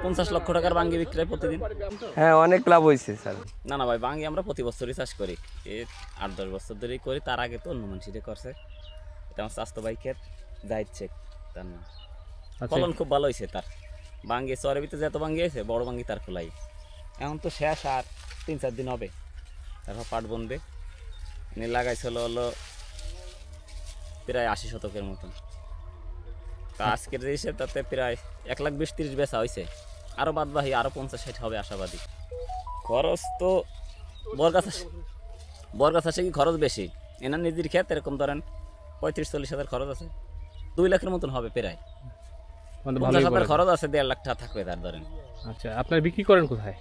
50 লক্ষ টাকার বাঙ্গি বিক্রি হয় প্রতিদিন। হ্যাঁ, অনেক লাভ হয়েছে স্যার। না না ভাই, বাঙ্গি আমরা প্রতি বছরই চাষ করি, এই 8-10 বছর ধরেই করি। তার আগে তো অন্য মানুষের করছে, এটা আমার স্বাস্থ্য ভাই ক্ষেত জাহিদ শেখ তার নাম। ফলন খুব ভালো হয়েছে তার। বাঙ্গি চরের ভিতরে যত বাঙ্গি হয়েছে, বড় বাঙ্গি তার খোলাই। এখন তো শেষ, আর 3-4 দিন হবে, তারপর পাট বনবে। লাগাইছিল হলো প্রায় 80 শতকের মতন। তা আজকের যে হিসেব, তাতে প্রায় 1,20,30 বেচা হয়েছে। আরও বাদ বাকি আরও 50-60 হবে আশাবাদী। খরচ তো বরগাছ আসে কি খরচ বেশি, এনার নিজের ক্ষেত এরকম ধরেন 35-40 হাজার খরচ আছে, 2 লাখের মতন হবে প্রায়। 50 হাজার খরচ আছে, 1.5 লাখ টাকা থাকবে তার ধরেন। আচ্ছা, আপনারা বিক্রি করেন কোথায়?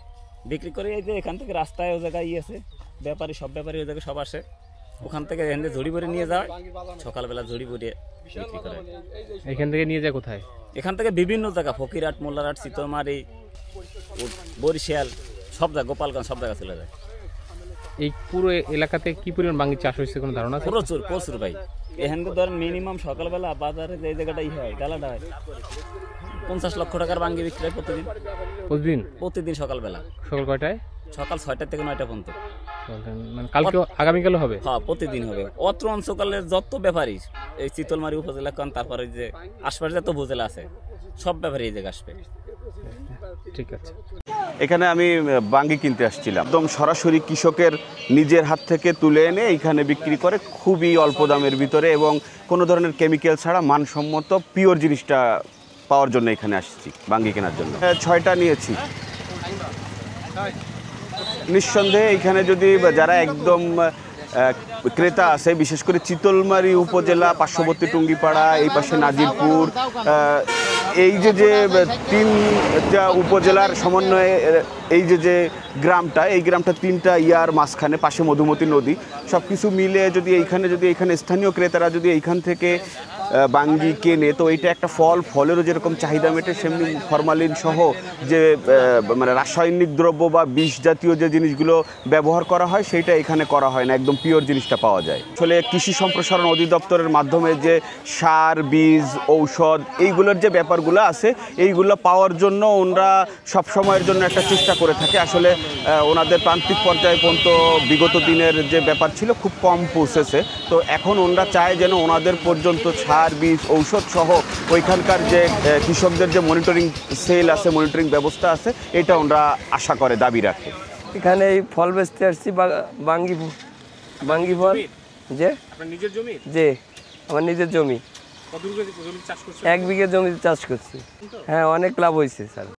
বিক্রি করে এই যে এখান থেকে রাস্তায় ও জায়গায় আছে ব্যাপারী, সব ব্যাপারী ওই জায়গায় সব আসে, ওখান থেকে এখানে ঝুড়ি ভরে নিয়ে যায়, সকালবেলা ঝুড়ি ভরে বিক্রি করে। এখান থেকে নিয়ে যায় কোথায়? এখান থেকে বিভিন্ন জায়গা, ফকিরহাট, মোল্লারহাট, চিতলমারি, বরিশাল, সব জায়গা, গোপালগঞ্জ, সব জায়গা চলে যায়। এই পুরো এলাকাতে কি পরিমাণ বাঙ্গি চাষ হয়েছে কোনো ধারণা আছে? প্রচুর প্রচুর ভাই। এখান থেকে ধরেন মিনিমাম সকালবেলা বাজারে যে জায়গাটাই হয়, গালাটা হয়, 50 লক্ষ টাকার বাঙ্গি বিক্রি হয় প্রতিদিন। প্রতিদিন সকালবেলা। সকাল কয়টায়? সকাল 6টা থেকে 9টা পর্যন্ত। মানে কালকে আগামীকালও হবে? হ্যাঁ, প্রতিদিন হবে। অত্র অঞ্চলের যত ব্যাপারী, এই চিতলমারি উপজেলা কারণ, তারপরে যে আশপাশে যত উপজেলা আছে, সব ব্যাপারী এই জায়গায় আসবে। ঠিক আছে। এখানে আমি বাঙ্গি কিনতে আসছিলাম, একদম সরাসরি কৃষকের নিজের হাত থেকে তুলে এনে এইখানে বিক্রি করে খুবই অল্প দামের ভিতরে, এবং কোনো ধরনের কেমিক্যাল ছাড়া মানসম্মত পিওর জিনিসটা পাওয়ার জন্য এখানে আসছি বাঙ্গি কেনার জন্য। 6টা নিয়েছি। নিঃসন্দেহে এখানে যদি যারা একদম ক্রেতা আছে, বিশেষ করে চিতলমারি উপজেলা, পার্শ্ববর্তী টুঙ্গিপাড়া, এই পাশে নাজিরপুর, এই যে 3টা উপজেলার সমন্বয়ে এই যে গ্রামটা, এই গ্রামটা 3টা ইয়ার মাঝখানে, পাশে মধুমতি নদী, সব কিছু মিলে যদি এইখানে স্থানীয় ক্রেতারা যদি এইখান থেকে বাঙ্গি কেনে, তো এইটা একটা ফলেরও যেরকম চাহিদা মেটে, সেমনি ফরমালিন সহ যে মানে রাসায়নিক দ্রব্য বা বিষ জাতীয় যে জিনিসগুলো ব্যবহার করা হয়, সেইটা এখানে করা হয় না, একদম পিওর জিনিসটা পাওয়া যায়। আসলে কৃষি সম্প্রসারণ অধিদপ্তরের মাধ্যমে যে সার, বীজ, ঔষধ, এইগুলোর যে ব্যাপারগুলো আছে, এইগুলো পাওয়ার জন্য ওনারা সবসময়ের জন্য একটা চেষ্টা করে থাকে। আসলে ওনাদের প্রান্তিক পর্যায়ে পর্যন্ত বিগত দিনের যে ব্যাপার ছিল খুব কম পৌঁছেছে, তো এখন ওনারা চায় যেন ওনাদের পর্যন্ত সার, বীজ, ঔষধ সহ ওইখানকার যে কৃষকদের যে মনিটরিং সেল আছে, মনিটরিং ব্যবস্থা আছে, এটা ওনারা আশা করে, দাবি রাখে। এখানে এই ফল বেচতে আসছি, বাঙ্গি ফল। যে নিজের জমি? যে আমার নিজের জমি। 1 বিঘা জমি চাষ করছেন? 1 বিঘা জমিতে চাষ করছি। হ্যাঁ, অনেক লাভ হয়েছে স্যার।